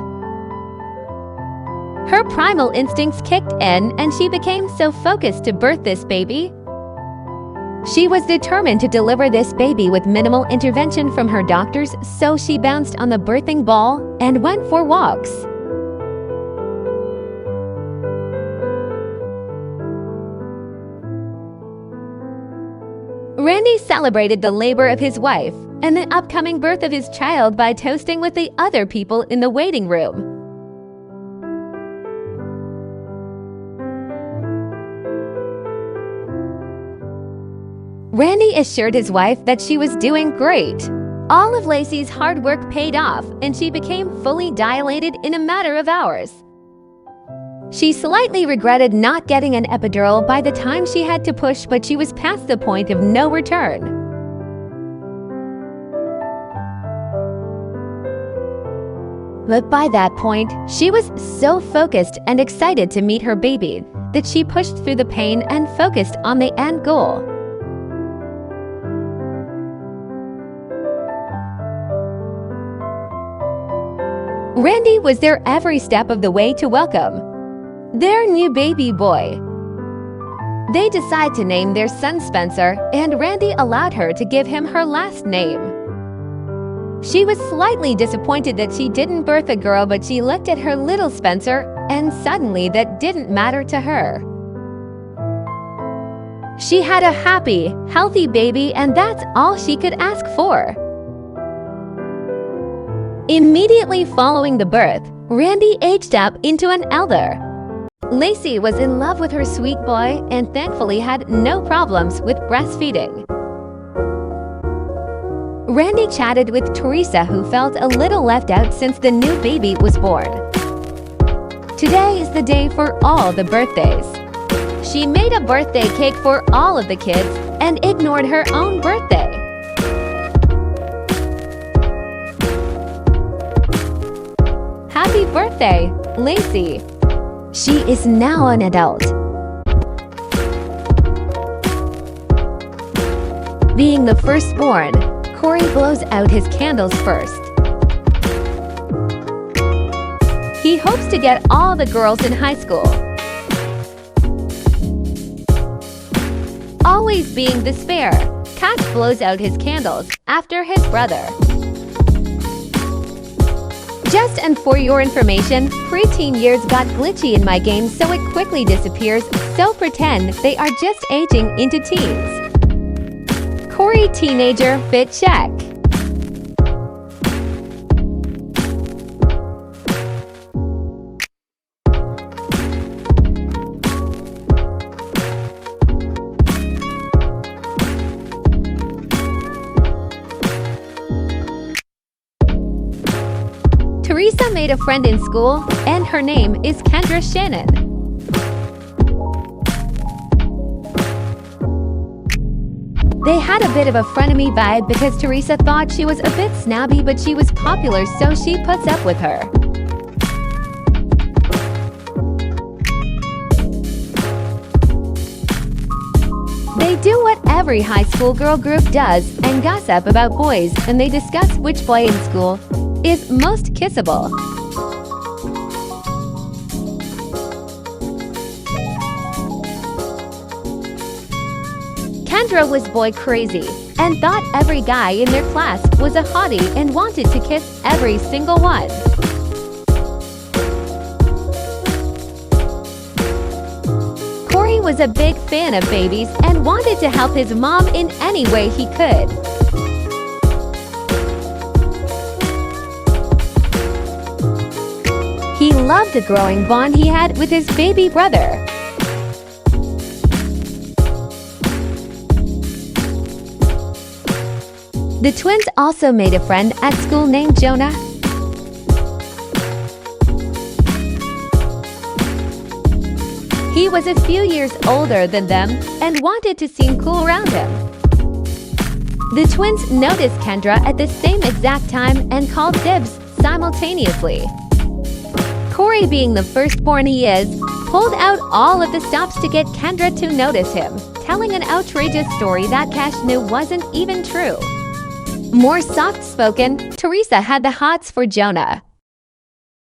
Her primal instincts kicked in and she became so focused to birth this baby. She was determined to deliver this baby with minimal intervention from her doctors, so she bounced on the birthing ball and went for walks. Randy celebrated the labor of his wife and the upcoming birth of his child by toasting with the other people in the waiting room. Randy assured his wife that she was doing great. All of Lacey's hard work paid off, and she became fully dilated in a matter of hours. She slightly regretted not getting an epidural by the time she had to push, but she was past the point of no return. But by that point, she was so focused and excited to meet her baby that she pushed through the pain and focused on the end goal. Randy was there every step of the way to welcome their new baby boy. They decided to name their son Spencer, and Randy allowed her to give him her last name. She was slightly disappointed that she didn't birth a girl, but she looked at her little Spencer, and suddenly that didn't matter to her. She had a happy, healthy baby, and that's all she could ask for. Immediately following the birth, Randy aged up into an elder. Lacey was in love with her sweet boy and thankfully had no problems with breastfeeding. Randy chatted with Teresa, who felt a little left out since the new baby was born. Today is the day for all the birthdays. She made a birthday cake for all of the kids and ignored her own birthday. Happy birthday, Lacey! She is now an adult. Being the firstborn, Corey blows out his candles first. He hopes to get all the girls in high school. Always being the spare, Kat blows out his candles after his brother. Just and for your information, preteen years got glitchy in my game, so it quickly disappears, so pretend they are just aging into teens. Corey teenager fit check. Teresa made a friend in school, and her name is Kendra Shannon. They had a bit of a frenemy vibe because Teresa thought she was a bit snobby, but she was popular, so she puts up with her. They do what every high school girl group does and gossip about boys, and they discuss which boy in school is most kissable. Kendra was boy crazy and thought every guy in their class was a hottie and wanted to kiss every single one. Corey was a big fan of babies and wanted to help his mom in any way he could. He loved the growing bond he had with his baby brother. The twins also made a friend at school named Jonah. He was a few years older than them and wanted to seem cool around him. The twins noticed Kendra at the same exact time and called dibs simultaneously. Corey, being the firstborn he is, pulled out all of the stops to get Kendra to notice him, telling an outrageous story that Cash knew wasn't even true. More soft-spoken, Teresa had the hots for Jonah.